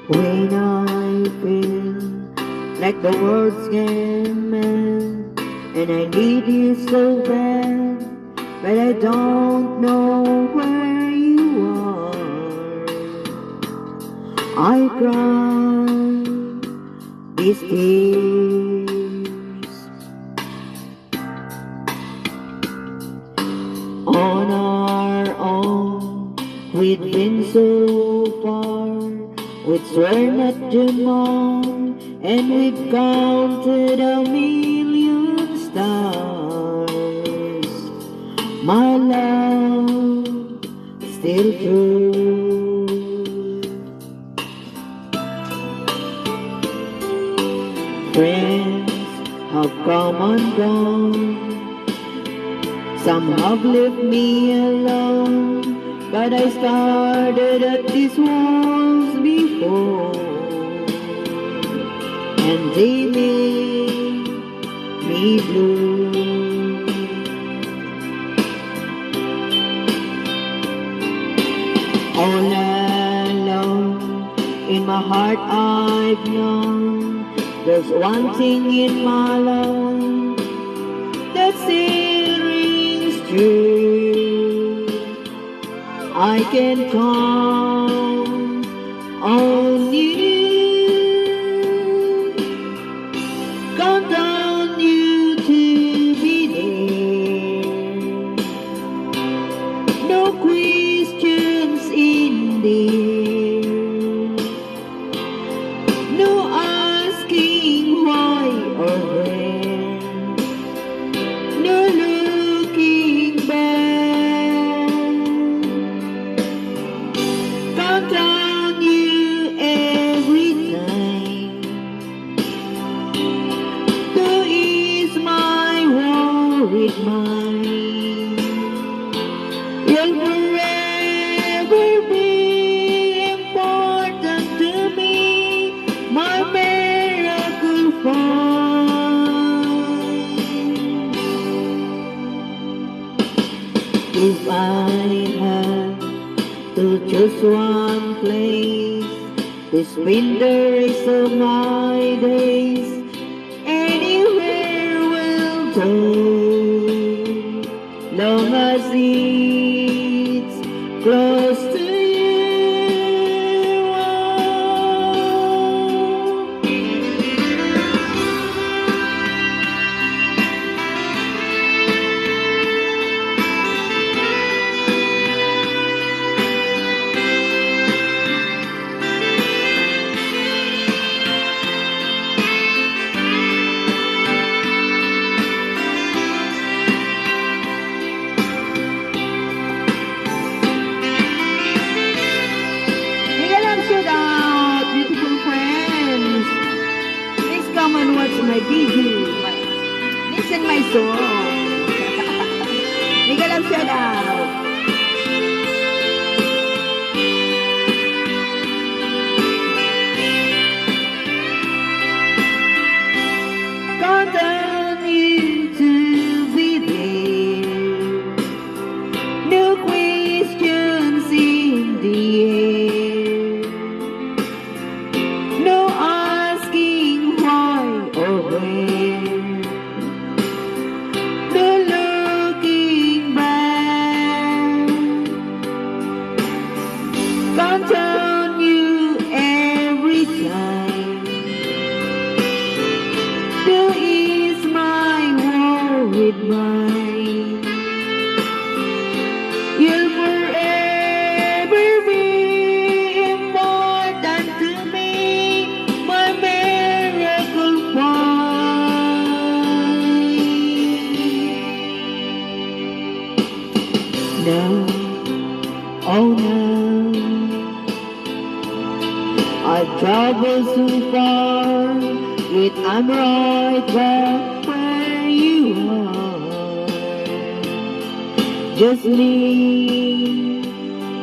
When I feel like the world's getting mad, and I need you so bad, but I don't know where you are. I cry these tears on our own. We've been so far, we'd swear not to mourn, and we've counted a million stars. My love, still true. Friends have come and gone, some have left me alone, but I started at these walls before, and they made me blue. All alone in my heart I've known there's one thing in my life that still rings true. I can count on you, count on you to be there. No questions in there, no asking why or where, no looking back. Count on you every time to ease my worried mind. You'll forever be important to me, my miracle find. If I had to choose one place to spend the rest of my days, anywhere will do, long as it's close to you. Shout out, beautiful friends. Please come and watch my video. Listen my song. Mega love shout out. Count on you to be there. No questions in the air. No asking why or where, no looking back. Count on you every time to ease my worried mind. You'll forever be important to me, my miracle find. No, oh no, I've traveled so far, yet I'm right back where you are. Just me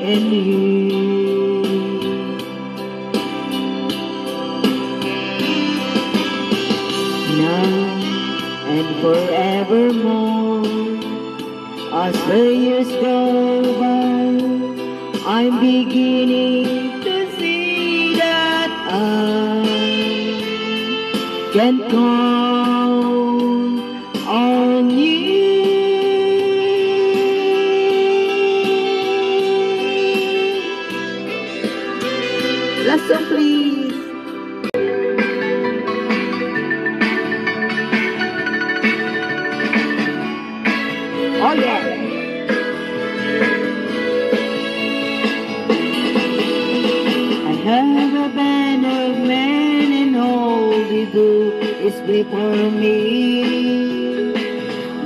and you. Now and forevermore, as the years go by, I'm beginning to see that can count on you. Last song, please. Oh, yeah. I have a band of men and all we do is play for me.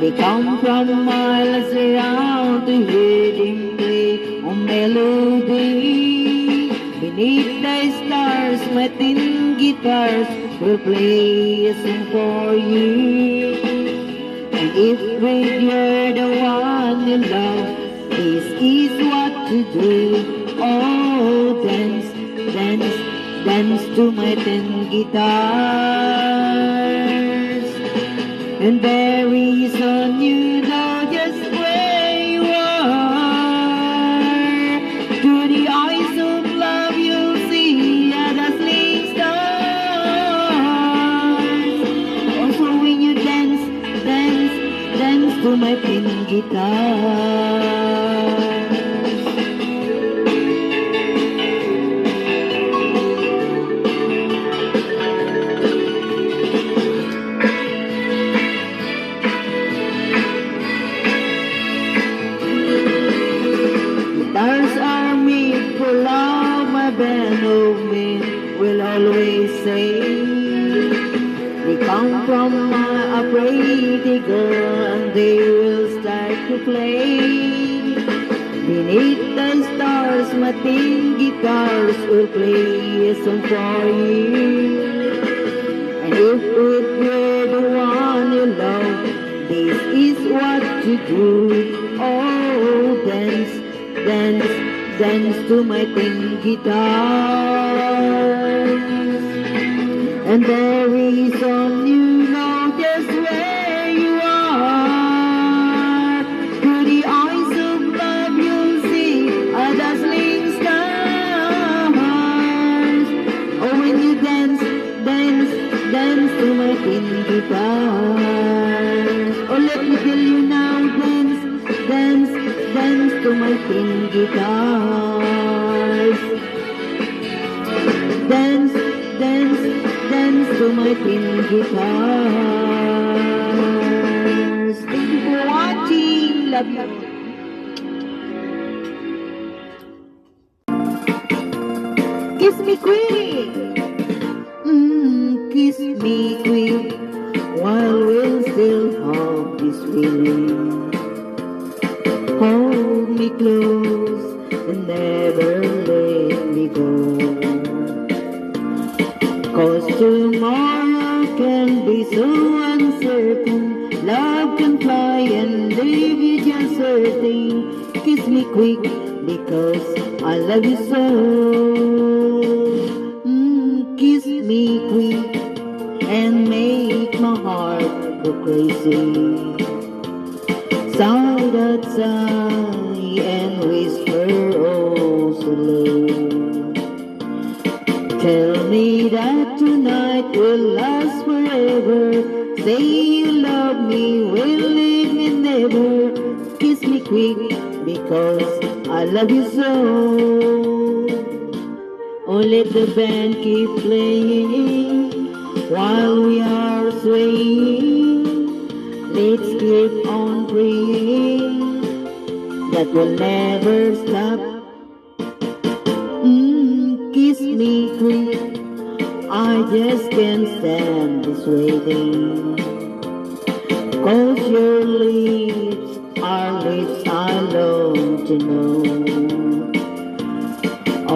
They come from miles around to hear them play a melody. Beneath the stars, my tin guitars will play a song for you. And if you're the one you love, this is what to do. Oh, dance, dance, dance to my tin guitars. And very soon you know just where you are. Through the eyes of love you'll see a dazzling stars. Also when you dance, dance, dance to my tin guitar. Stars are made for love, my band of men will always say. They come from a pretty girl and they will start to play. Beneath the stars, my tin guitars will play a song for you. And if you're the one you love, this is what you do. Oh, dance, dance, dance to my tin guitars. And very soon you know just where you are. Through the eyes of love you'll see a dazzling stars. Oh, when you dance, dance, dance to my tin guitars. Oh, let me tell you now, dance, dance, dance to my tin guitars. Dance, dance, dance to my tin guitars. Thank you for watching. Love you. Kiss me quick. Kiss me quick while we'll still have this feeling. Hold me close and never let me go. 'Cause tomorrow can be so uncertain. Love can fly and leave you just certain. Kiss me quick because I love you so. Kiss me quick and make my heart go crazy. Sigh that sigh and whisper oh so low. Tell me that tonight will last forever. Say you love me, will leave me never. Kiss me quick because I love you so. Oh, let the band keep playing while we are swaying. Let's keep on praying that will never stop. Kiss me quick, I just can't stand this waiting. 'Cause your lips are lips I long to know.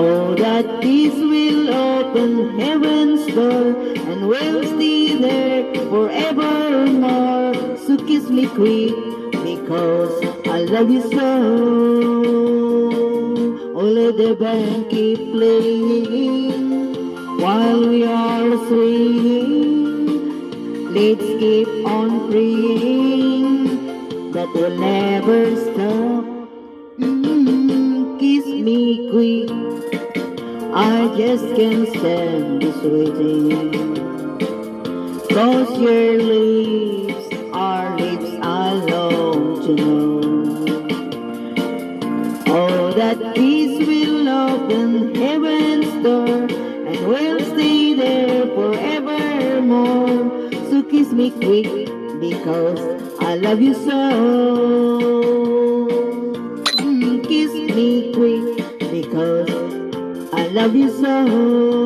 Oh, that kiss will open heaven's door and we'll stay there forevermore. So kiss me quick because I love you so. Oh, let the band keep playing while we are swaying. Let's keep on praying that will never stop. Kiss me quick, I just can't stand this waiting. because your lips are lips I long to know. Oh, that kiss will open heaven's door and we'll stay there forevermore. So kiss me quick because I love you so. Kiss me quick because I love you so.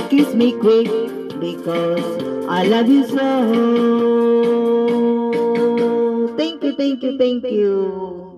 Kiss me quick because I love you so. Thank you, thank you, thank you.